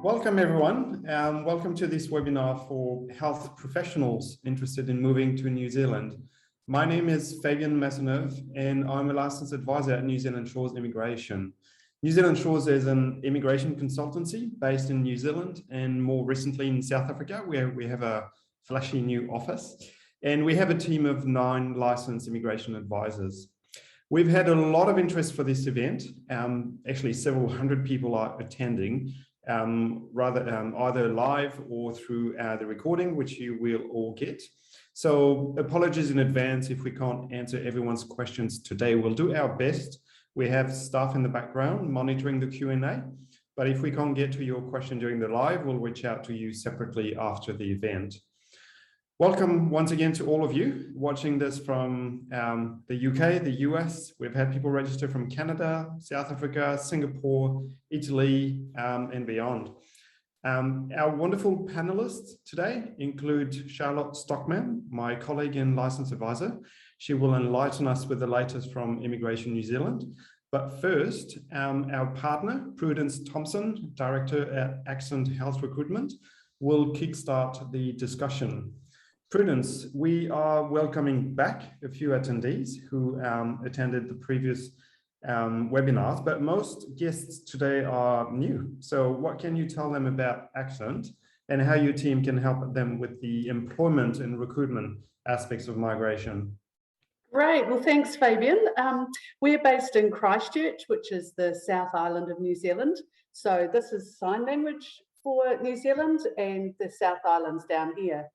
Welcome everyone. Welcome to this webinar for health professionals interested in moving to New Zealand. My name is Fabian Maisonneuve and I'm a licensed advisor at New Zealand Shores Immigration. New Zealand Shores is an immigration consultancy based in New Zealand and more recently in South Africa, where we have a flashy new office. And we have a team of 9 licensed immigration advisors. We've had a lot of interest for this event. Actually, several hundred people are attending, either live or through the recording, which you will all get. So apologies in advance if we can't answer everyone's questions today. We'll do our best. We have staff in the background monitoring the Q&A, but if we can't get to your question during the live, we'll reach out to you separately after the event. Welcome once again to all of you watching this from the UK, the US. We've had people register from Canada, South Africa, Singapore, Italy, and beyond. Our wonderful panelists today include Charlotte Stockman, my colleague and licensed advisor. She will enlighten us with the latest from Immigration New Zealand. But first, our partner, Prudence Thompson, Director at Accent Health Recruitment, will kickstart the discussion. Prudence, we are welcoming back a few attendees who attended the previous webinars, but most guests today are new. So what can you tell them about Accent and how your team can help them with the employment and recruitment aspects of migration? Great, well thanks Fabian. We're based in Christchurch, which is the South Island of New Zealand. So this is sign language for New Zealand and the South Islands down here.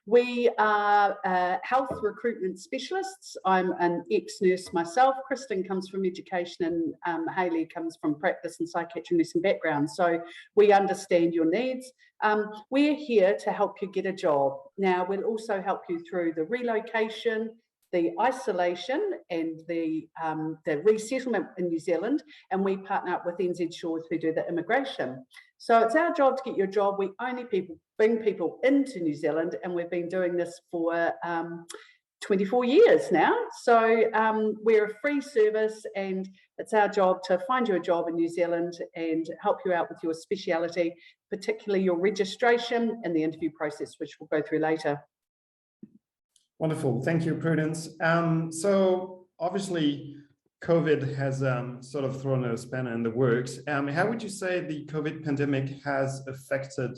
We are health recruitment specialists. I'm an ex-nurse myself. Kristen comes from education and Hayley comes from practice and psychiatric nursing background. So we understand your needs. We're here to help you get a job. Now we'll also help you through the relocation, the isolation and the resettlement in New Zealand, and we partner up with NZ Shores who do the immigration. So it's our job to get your job. We only bring people into New Zealand, and we've been doing this for 24 years now. So we're a free service, and it's our job to find you a job in New Zealand and help you out with your speciality, particularly your registration and the interview process, which we'll go through later. Wonderful. Thank you, Prudence. So obviously, COVID has sort of thrown a spanner in the works. How would you say the COVID pandemic has affected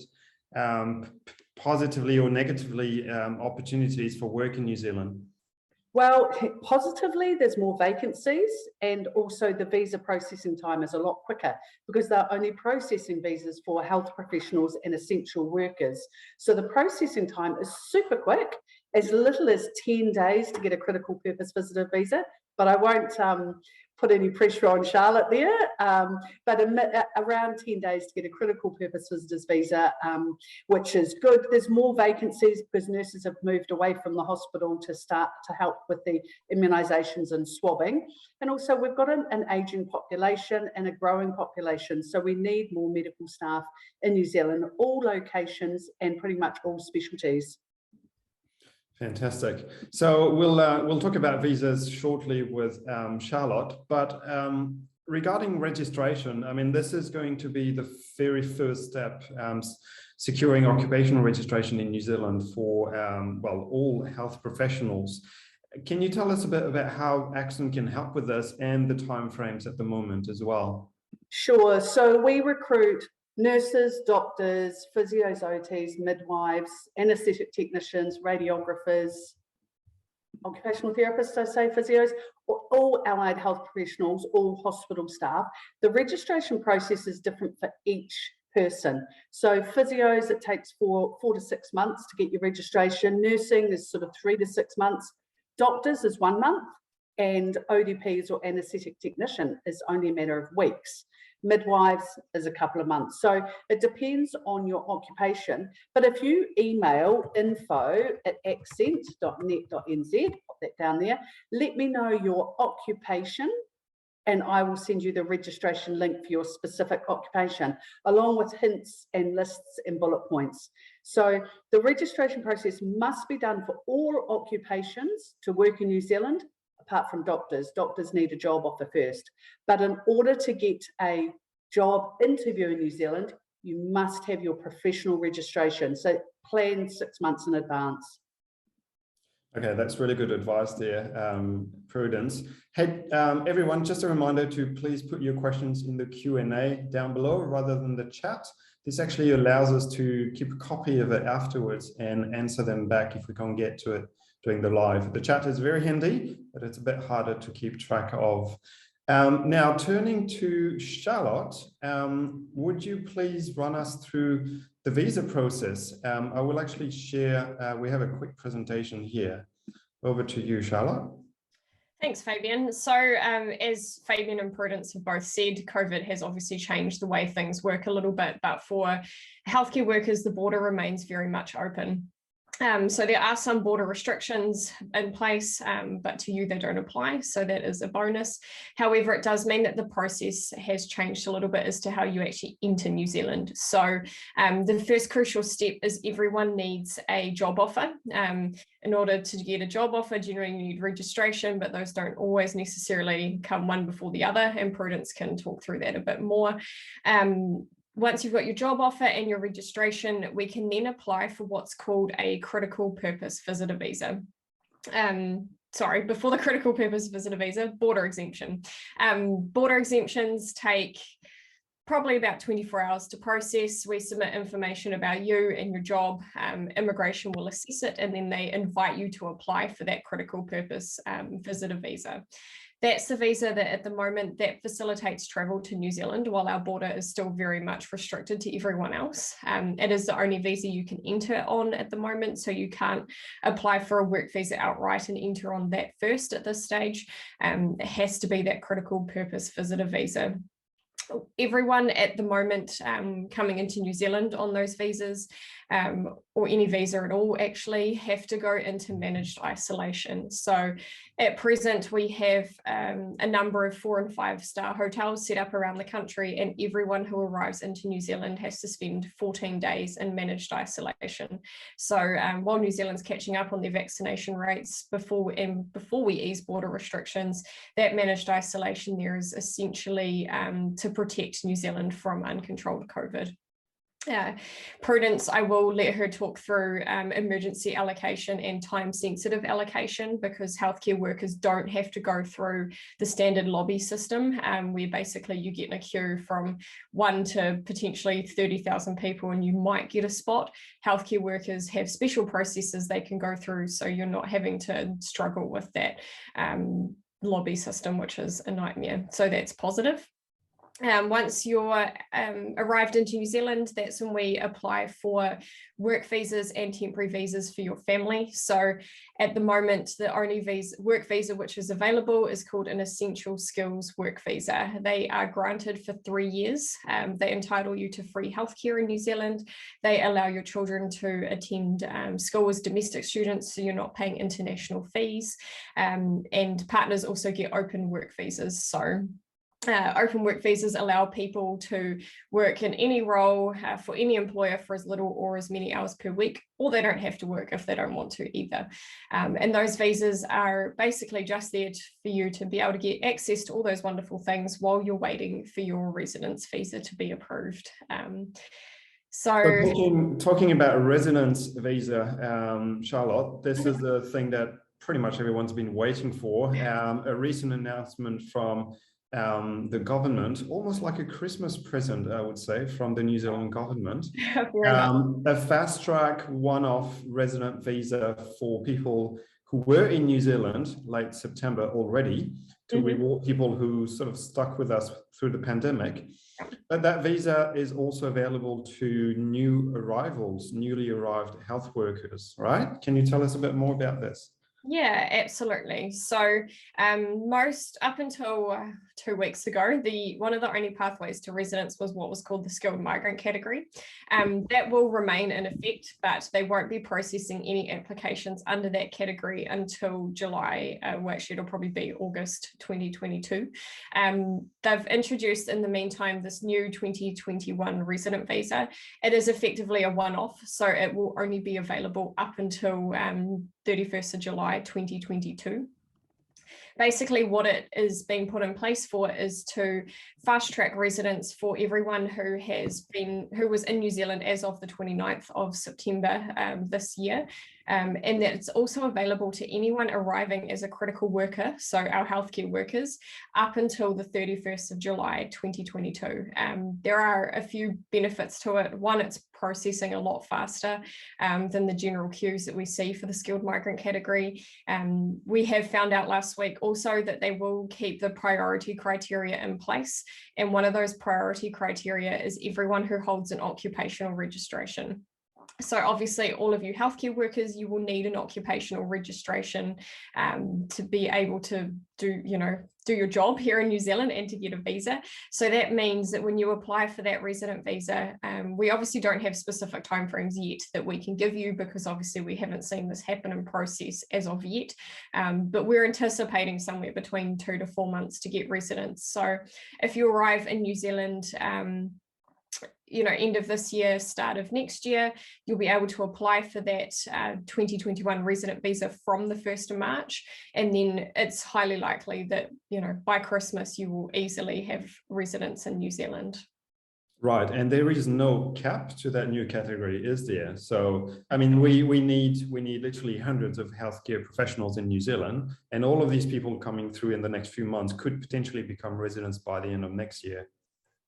positively or negatively opportunities for work in New Zealand? Well, positively, there's more vacancies, and also the visa processing time is a lot quicker because they're only processing visas for health professionals and essential workers. So the processing time is super quick, as little as 10 days to get a critical purpose visitor visa. But I won't put any pressure on Charlotte there, but around 10 days to get a critical purpose visitors visa, which is good. There's more vacancies because nurses have moved away from the hospital to start to help with the immunisations and swabbing. And also we've got an ageing population and a growing population, so we need more medical staff in New Zealand, all locations and pretty much all specialties. Fantastic. So we'll talk about visas shortly with Charlotte, but regarding registration, I mean, this is going to be the very first step, securing occupational registration in New Zealand for, well, all health professionals. Can you tell us a bit about how Accent can help with this and the timeframes at the moment as well? Sure. So we recruit nurses, doctors, physios, OTs, midwives, anaesthetic technicians, radiographers, occupational therapists, I say physios, all allied health professionals, all hospital staff. The registration process is different for each person. So physios, it takes 4 to 6 months to get your registration. Nursing is sort of 3 to 6 months. Doctors is 1 month, and ODPs or anaesthetic technician is only a matter of weeks. Midwives is a couple of months. So it depends on your occupation. But if you email info@accent.net.nz, pop that down there, let me know your occupation, and I will send you the registration link for your specific occupation, along with hints and lists and bullet points. So the registration process must be done for all occupations to work in New Zealand, apart from doctors. Doctors need a job offer first. But in order to get a job interview in New Zealand, you must have your professional registration. So plan 6 months in advance. Okay, that's really good advice there, Prudence. Hey, everyone, just a reminder to please put your questions in the Q&A down below rather than the chat. This actually allows us to keep a copy of it afterwards and answer them back if we can't get to it during the live. The chat is very handy, but it's a bit harder to keep track of. Now, turning to Charlotte, would you please run us through the visa process? I will actually share, we have a quick presentation here. Over to you, Charlotte. Thanks, Fabian. So as Fabian and Prudence have both said, COVID has obviously changed the way things work a little bit, but for healthcare workers, the border remains very much open. So there are some border restrictions in place, but to you they don't apply, so that is a bonus. However, it does mean that the process has changed a little bit as to how you actually enter New Zealand. So the first crucial step is everyone needs a job offer. In order to get a job offer, generally you need registration, but those don't always necessarily come one before the other, and Prudence can talk through that a bit more. Once you've got your job offer and your registration, we can then apply for what's called a critical purpose visitor visa. Before the critical purpose visitor visa, border exemption. Border exemptions take probably about 24 hours to process. We submit information about you and your job. Immigration will assess it, and then they invite you to apply for that critical purpose visitor visa. That's the visa that at the moment that facilitates travel to New Zealand while our border is still very much restricted to everyone else. It is the only visa you can enter on at the moment, so you can't apply for a work visa outright and enter on that first at this stage. It has to be that critical purpose visitor visa. Everyone at the moment coming into New Zealand on those visas, or any visa at all, actually have to go into managed isolation. So at present we have a number of 4- and 5-star hotels set up around the country, and everyone who arrives into New Zealand has to spend 14 days in managed isolation. So while New Zealand's catching up on their vaccination rates before we ease border restrictions, that managed isolation there is essentially to protect New Zealand from uncontrolled COVID. Prudence, I will let her talk through emergency allocation and time-sensitive allocation, because healthcare workers don't have to go through the standard lobby system, where basically you get in a queue from 1 to potentially 30,000 people and you might get a spot. Healthcare workers have special processes they can go through, so you're not having to struggle with that lobby system, which is a nightmare. So that's positive. Once you're arrived into New Zealand, that's when we apply for work visas and temporary visas for your family. So at the moment, the only work visa which is available is called an essential skills work visa. They are granted for 3 years. They entitle you to free healthcare in New Zealand. They allow your children to attend school as domestic students, so you're not paying international fees. And partners also get open work visas. So open work visas allow people to work in any role for any employer for as little or as many hours per week, or they don't have to work if they don't want to either. And those visas are basically just there for you to be able to get access to all those wonderful things while you're waiting for your residence visa to be approved. So talking about a residence visa, Charlotte, this is the thing that pretty much everyone's been waiting for. A recent announcement from the government, almost like a Christmas present, I would say, from the New Zealand government. A fast-track one-off resident visa for people who were in New Zealand late September already, to reward people who sort of stuck with us through the pandemic. But that visa is also available to new arrivals, newly arrived health workers, right? Can you tell us a bit more about this? Yeah, absolutely. So most up until 2 weeks ago, one of the only pathways to residence was what was called the skilled migrant category. That will remain in effect, but they won't be processing any applications under that category until July, well, actually it'll probably be August 2022. They've introduced in the meantime this new 2021 resident visa. It is effectively a one-off, so it will only be available up until 31st of July 2022. Basically, what it is being put in place for is to fast track residence for everyone who was in New Zealand as of the 29th of September this year. And that it's also available to anyone arriving as a critical worker, so our healthcare workers, up until the 31st of July 2022. There are a few benefits to it. One, it's processing a lot faster than the general queues that we see for the skilled migrant category. We have found out last week also that they will keep the priority criteria in place. And one of those priority criteria is everyone who holds an occupational registration. So obviously all of you healthcare workers, you will need an occupational registration to be able to do your job here in New Zealand and to get a visa. So that means that when you apply for that resident visa, we obviously don't have specific timeframes yet that we can give you, because obviously we haven't seen this happen in process as of yet. But we're anticipating somewhere between 2 to 4 months to get residence. So if you arrive in New Zealand, end of this year, start of next year, you'll be able to apply for that 2021 resident visa from the 1st of March. And then it's highly likely that, by Christmas, you will easily have residence in New Zealand. Right, and there is no cap to that new category, is there? So, I mean, we need literally hundreds of healthcare professionals in New Zealand, and all of these people coming through in the next few months could potentially become residents by the end of next year.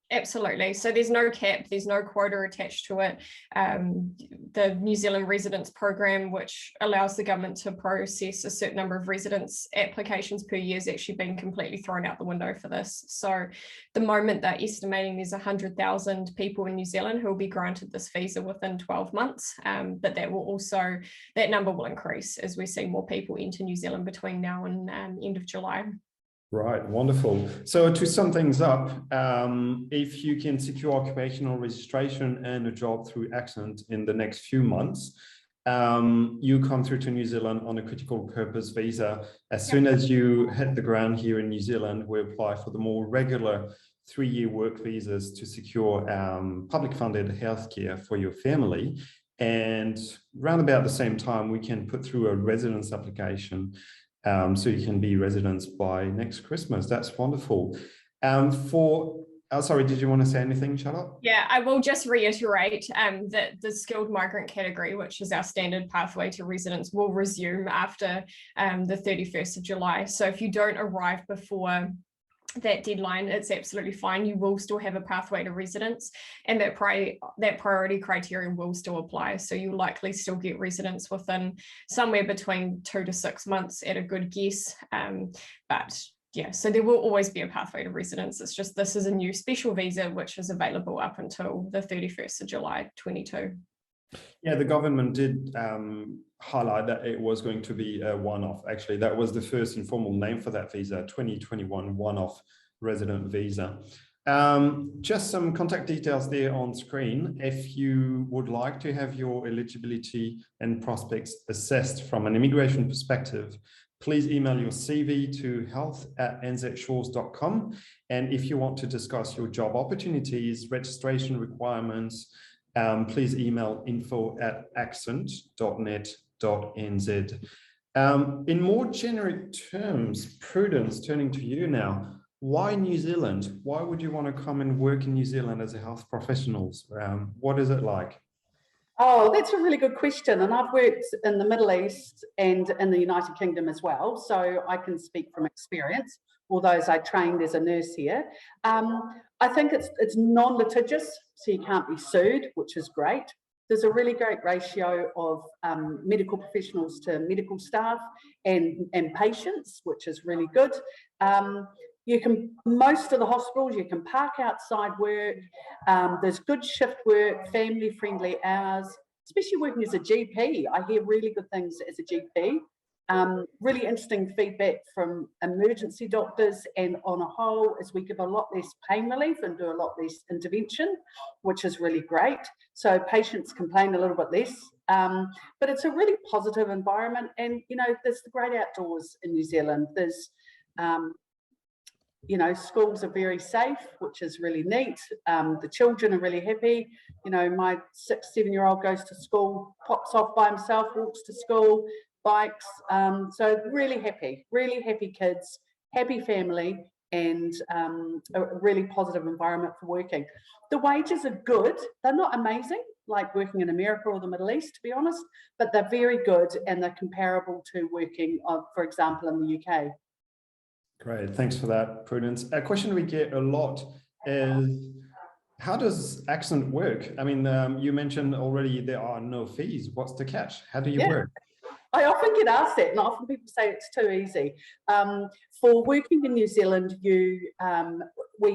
Absolutely. So there's no cap, there's no quota attached to it. The New Zealand Residence Program, which allows the government to process a certain number of residence applications per year, has actually been completely thrown out the window for this. So the moment they're estimating there's 100,000 people in New Zealand who will be granted this visa within 12 months, but that number will increase as we see more people enter New Zealand between now and end of July. Right, wonderful. So to sum things up, if you can secure occupational registration and a job through Accent in the next few months, you come through to New Zealand on a critical purpose visa. As soon as you hit the ground here in New Zealand, we apply for the more regular 3-year work visas to secure public funded healthcare for your family. And around about the same time, we can put through a residence application so you can be residents by next Christmas. That's wonderful. Sorry, did you want to say anything, Charlotte? Yeah, I will just reiterate that the skilled migrant category, which is our standard pathway to residence, will resume after the 31st of July. So if you don't arrive before that deadline, it's absolutely fine. You will still have a pathway to residence, and that priority criteria will still apply. So you'll likely still get residence within somewhere between 2 to 6 months at a good guess. But yeah, so there will always be a pathway to residence. It's just this is a new special visa which is available up until the 31st of July 22. Yeah, the government did highlight that it was going to be a one-off. Actually, that was the first informal name for that visa, 2021 one-off resident visa. Just some contact details there on screen. If you would like to have your eligibility and prospects assessed from an immigration perspective, please email your CV to health@nzshores.com. And if you want to discuss your job opportunities, registration requirements, please email info@accent.net.nz. In more generic terms, Prudence, turning to you now, why New Zealand? Why would you want to come and work in New Zealand as a health professional? What is it like? Oh, that's a really good question. And I've worked in the Middle East and in the United Kingdom as well, so I can speak from experience, although I trained as a nurse here. I think it's non-litigious, so you can't be sued, which is great. There's a really great ratio of medical professionals to medical staff and patients, which is really good. Most of the hospitals, you can park outside work. There's good shift work, family-friendly hours, especially working as a GP. I hear really good things as a GP. Really interesting feedback from emergency doctors, and on a whole is we give a lot less pain relief and do a lot less intervention, which is really great. So patients complain a little bit less, but it's a really positive environment. And, there's the great outdoors in New Zealand. There's, schools are very safe, which is really neat. The children are really happy. My 6-7-year-old goes to school, pops off by himself, walks to school. bikes. So really happy kids, happy family, and a really positive environment for working. The wages are good. They're not amazing, like working in America or the Middle East, to be honest, but they're very good and they're comparable to working, for example, in the UK. Great, thanks for that, Prudence. A question we get a lot is, how does Accent work? I mean, you mentioned already there are no fees. What's the catch? How do you work? I often get asked that, and often people say it's too easy. For working in New Zealand, we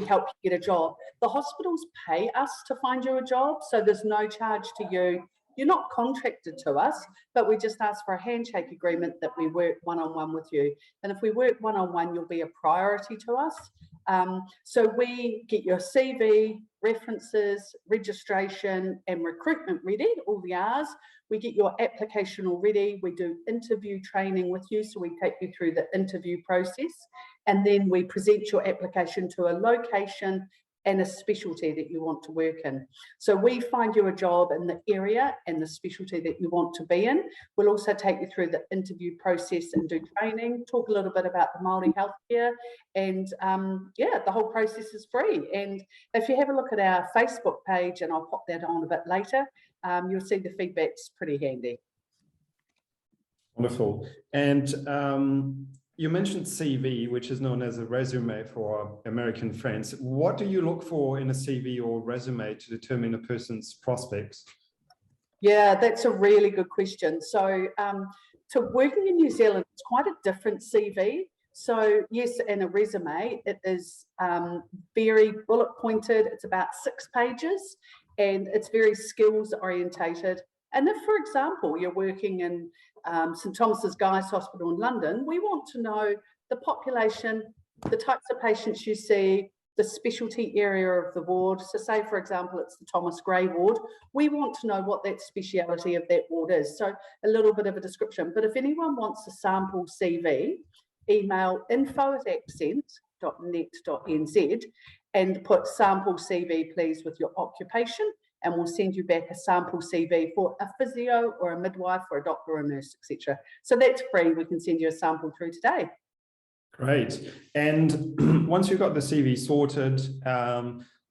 help you get a job. The hospitals pay us to find you a job, so there's no charge to you. You're not contracted to us, but we just ask for a handshake agreement that we work one-on-one with you. And if we work one-on-one, you'll be a priority to us. So we get your CV, references, registration, and recruitment ready, all the R's. We get your application all ready. We do interview training with you, so we take you through the interview process. And then we present your application to a location and a specialty that you want to work in. So we find you a job in the area and the specialty that you want to be in. We'll also take you through the interview process and do training, talk a little bit about the Māori healthcare, and the whole process is free. And if you have a look at our Facebook page, and I'll pop that on a bit later, you'll see the feedback's pretty handy. Wonderful. And you mentioned CV, which is known as a resume for our American friends. What do you look for in a CV or resume to determine a person's prospects? Yeah, that's a really good question. So to working in New Zealand, it's quite a different CV. So yes, in a resume, it is very bullet pointed. It's about 6 pages and it's very skills orientated. And if, for example, you're working in St Thomas's Guy's Hospital in London, we want to know the population, the types of patients you see, the specialty area of the ward. So say, for example, it's the Thomas Gray ward. We want to know what that speciality of that ward is. So a little bit of a description. But if anyone wants a sample CV, email info@accent.net.nz and put sample CV, please, with your occupation, and we'll send you back a sample CV for a physio or a midwife or a doctor or a nurse, etc. So that's free. We can send you a sample through today. Great. And once you've got the CV sorted,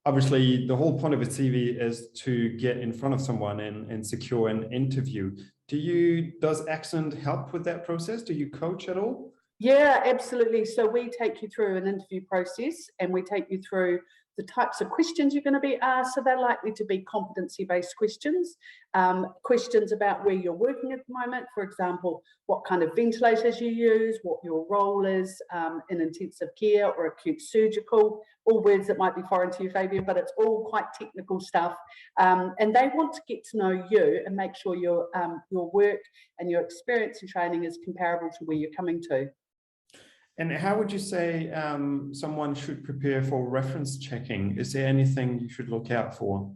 obviously the whole point of a CV is to get in front of someone and secure an interview. Does Accent help with that process? Do you coach at all? Yeah, absolutely. So we take you through an interview process and we take you through the types of questions you're going to be asked. So they're likely to be competency-based questions, questions about where you're working at the moment. For example, what kind of ventilators you use, what your role is in intensive care or acute surgical, all words that might be foreign to you, Fabian, but it's all quite technical stuff. And they want to get to know you and make sure your work and your experience and training is comparable to where you're coming to. And how would you say someone should prepare for reference checking? Is there anything you should look out for?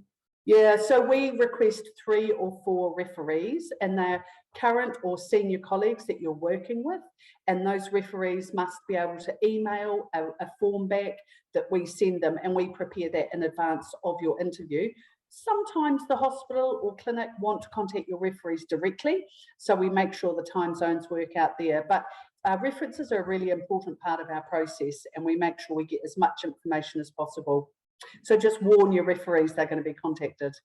Yeah, so we request 3 or 4 referees, and they're current or senior colleagues that you're working with. And those referees must be able to email a form back that we send them, and we prepare that in advance of your interview. Sometimes the hospital or clinic want to contact your referees directly, so we make sure the time zones work out there. But references are a really important part of our process, and we make sure we get as much information as possible. So just warn your referees they're going to be contacted.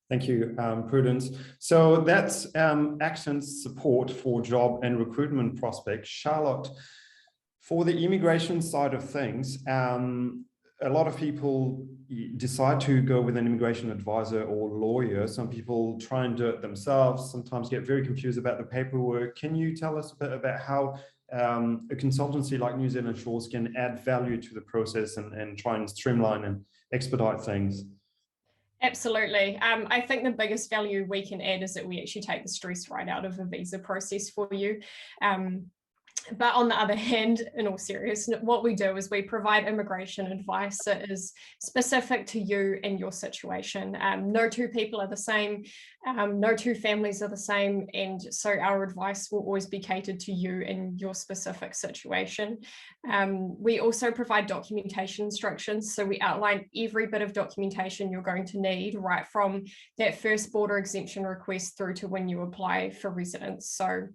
Thank you, Prudence. So that's Accent's support for job and recruitment prospects. Charlotte, for the immigration side of things, a lot of people decide to go with an immigration advisor or lawyer. Some people try and do it themselves, sometimes get very confused about the paperwork. Can you tell us a bit about how a consultancy like New Zealand Shores can add value to the process and try and streamline and expedite things? Absolutely. I think the biggest value we can add is that we actually take the stress right out of the visa process for you. But on the other hand, in all seriousness, what we do is we provide immigration advice that is specific to you and your situation. No 2 people are the same, no 2 families are the same, and so our advice will always be catered to you and your specific situation. We also provide documentation instructions, so we outline every bit of documentation you're going to need, right from that first border exemption request through to when you apply for residence. So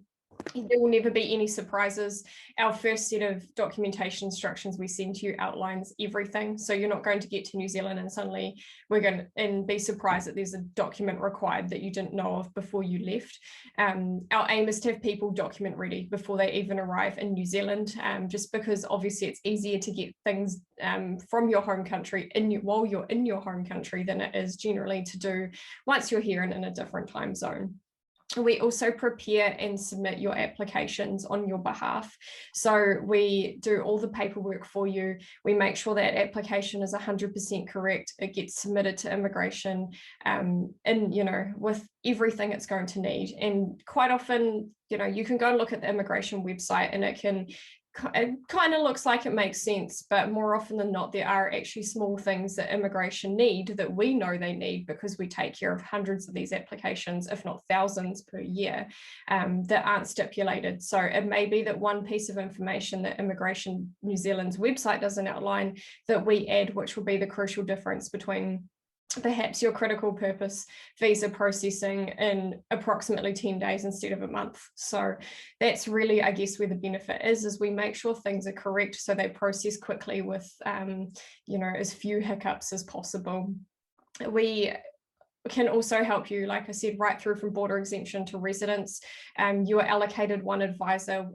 There will never be any surprises. Our first set of documentation instructions we send to you outlines everything. So you're not going to get to New Zealand and suddenly we're going to be surprised that there's a document required that you didn't know of before you left. Our aim is to have people document ready before they even arrive in New Zealand, just because obviously it's easier to get things from your home country while you're in your home country than it is generally to do once you're here and in a different time zone. We also prepare and submit your applications on your behalf. So we do all the paperwork for you. We make sure that application is 100% correct. It gets submitted to immigration and, you know, with everything it's going to need. And quite often, you know, you can go and look at the immigration website and it kind of looks like it makes sense, but more often than not, there are actually small things that immigration need that we know they need because we take care of hundreds of these applications, if not thousands per year, that aren't stipulated. So it may be that one piece of information that Immigration New Zealand's website doesn't outline that we add, which will be the crucial difference between perhaps your critical purpose visa processing in approximately 10 days instead of a month. So that's really, I guess, where the benefit is we make sure things are correct so they process quickly with, you know, as few hiccups as possible. We can also help you, like I said, right through from border exemption to residence. You are allocated one advisor.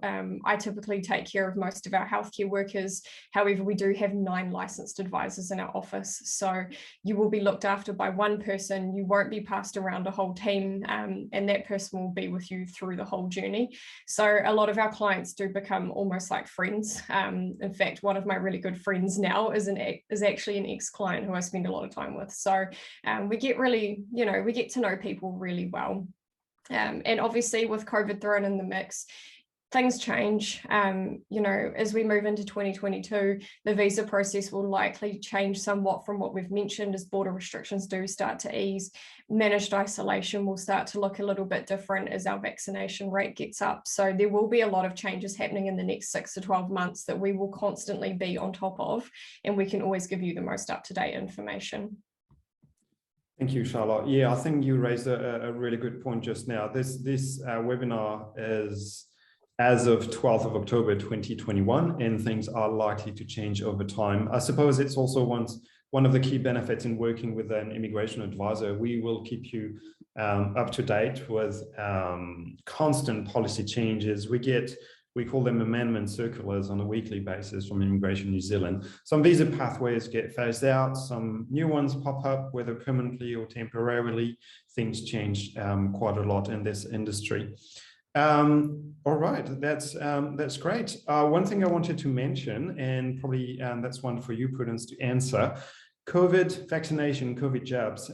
I typically take care of most of our healthcare workers. However, we do have 9 licensed advisors in our office. So you will be looked after by one person. You won't be passed around a whole team, and that person will be with you through the whole journey. So a lot of our clients do become almost like friends. In fact, one of my really good friends now is actually an ex-client who I spend a lot of time with. So we get really, you know, we get to know people really well. And obviously with COVID thrown in the mix, things change. You know, as we move into 2022, the visa process will likely change somewhat from what we've mentioned as border restrictions do start to ease. Managed isolation will start to look a little bit different as our vaccination rate gets up. So there will be a lot of changes happening in the next 6 to 12 months that we will constantly be on top of, and we can always give you the most up-to-date information. Thank you, Charlotte. Yeah, I think you raised a really good point just now. This webinar is as of 12th of October 2021, and things are likely to change over time. I suppose it's also one of the key benefits in working with an immigration advisor. We will keep you up to date with constant policy changes. We call them amendment circulars on a weekly basis from Immigration New Zealand. Some visa pathways get phased out, some new ones pop up, whether permanently or temporarily. Things change quite a lot in this industry. All right, that's great. One thing I wanted to mention, and probably that's one for you, Prudence, to answer, COVID vaccination, COVID jabs.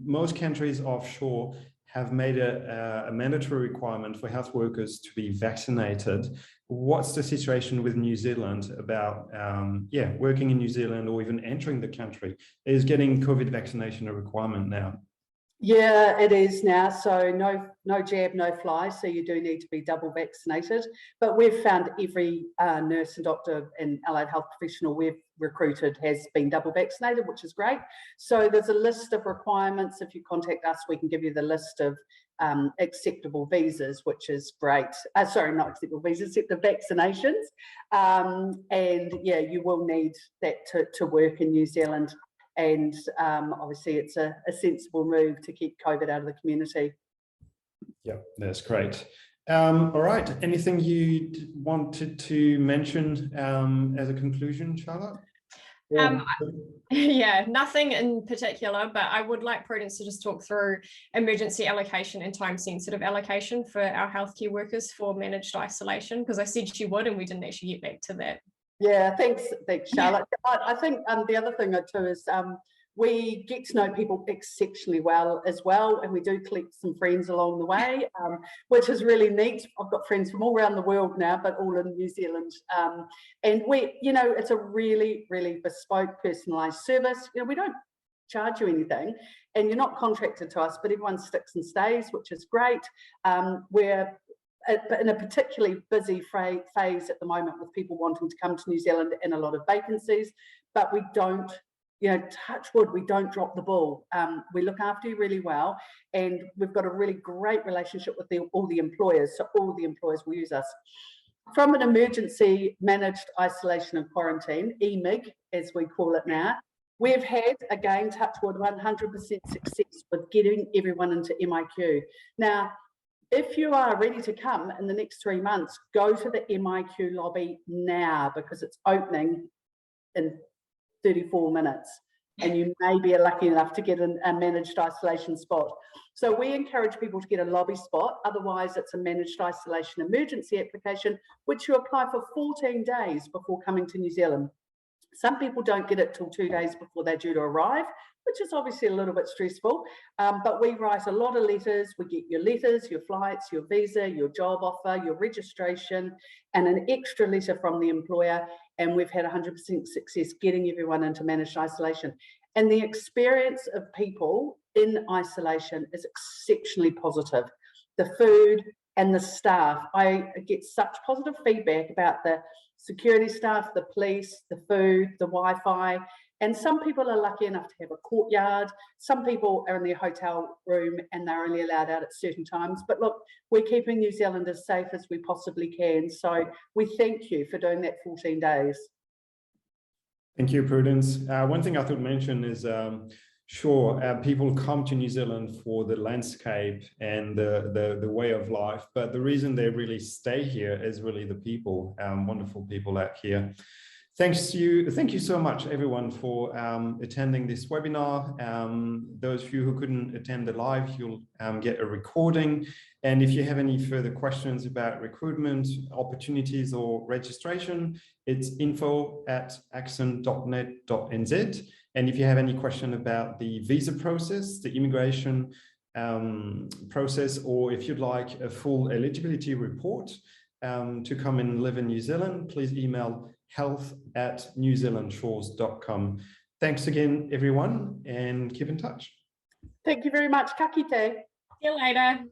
Most countries offshore have made a mandatory requirement for health workers to be vaccinated. What's the situation with New Zealand about, working in New Zealand or even entering the country? Is getting COVID vaccination a requirement now? Yeah, it is now. So no jab, no fly. So you do need to be double vaccinated. But we've found every nurse and doctor and allied health professional we've recruited has been double vaccinated, which is great. So there's a list of requirements. If you contact us, we can give you the list of acceptable visas, which is great. Sorry, not acceptable visas, acceptable vaccinations. And yeah, you will need that to work in New Zealand. And obviously it's a sensible move to keep COVID out of the community. Yeah, that's great. All right, anything you wanted to mention as a conclusion, Charlotte? Yeah, nothing in particular, but I would like Prudence to just talk through emergency allocation and time-sensitive allocation for our healthcare workers for managed isolation, because I said she would and we didn't actually get back to that. Yeah, thanks Charlotte. I think the other thing too is we get to know people exceptionally well as well, and we do collect some friends along the way, which is really neat. I've got friends from all around the world now, but all in New Zealand. And we, you know, it's a really, really bespoke, personalised service. You know, we don't charge you anything, and you're not contracted to us, but everyone sticks and stays, which is great. We're in a particularly busy phase at the moment with people wanting to come to New Zealand and a lot of vacancies, but we don't you know, touch wood, we don't drop the ball. We look after you really well, and we've got a really great relationship with all the employers, so all the employers will use us. From an emergency managed isolation and quarantine, EMIG, as we call it now, we've had, again, touch wood, 100% success with getting everyone into MIQ. Now, if you are ready to come in the next 3 months, go to the MIQ lobby now, because it's opening in 34 minutes, and you may be lucky enough to get a managed isolation spot. So we encourage people to get a lobby spot. Otherwise, it's a managed isolation emergency application, which you apply for 14 days before coming to New Zealand. Some people don't get it till 2 days before they're due to arrive, which is obviously a little bit stressful, but we write a lot of letters. We get your letters, your flights, your visa, your job offer, your registration, and an extra letter from the employer, and we've had 100% success getting everyone into managed isolation. And the experience of people in isolation is exceptionally positive. The food and the staff, I get such positive feedback about the security staff, the police, the food, the Wi-Fi. And some people are lucky enough to have a courtyard. Some people are in their hotel room and they're only allowed out at certain times. But look, we're keeping New Zealand as safe as we possibly can. So we thank you for doing that 14 days. Thank you, Prudence. One thing I thought mention is, sure, people come to New Zealand for the landscape and the way of life, but the reason they really stay here is really the people, wonderful people out here. Thank you so much, everyone, for attending this webinar. Those of you who couldn't attend the live, you'll get a recording. And if you have any further questions about recruitment, opportunities, or registration, it's info@accent.net.nz. And if you have any question about the visa process, the immigration process, or if you'd like a full eligibility report to come and live in New Zealand, please email health@newzealandshores.com. Thanks again, everyone, and keep in touch. Thank you very much. Ka kite. See you later.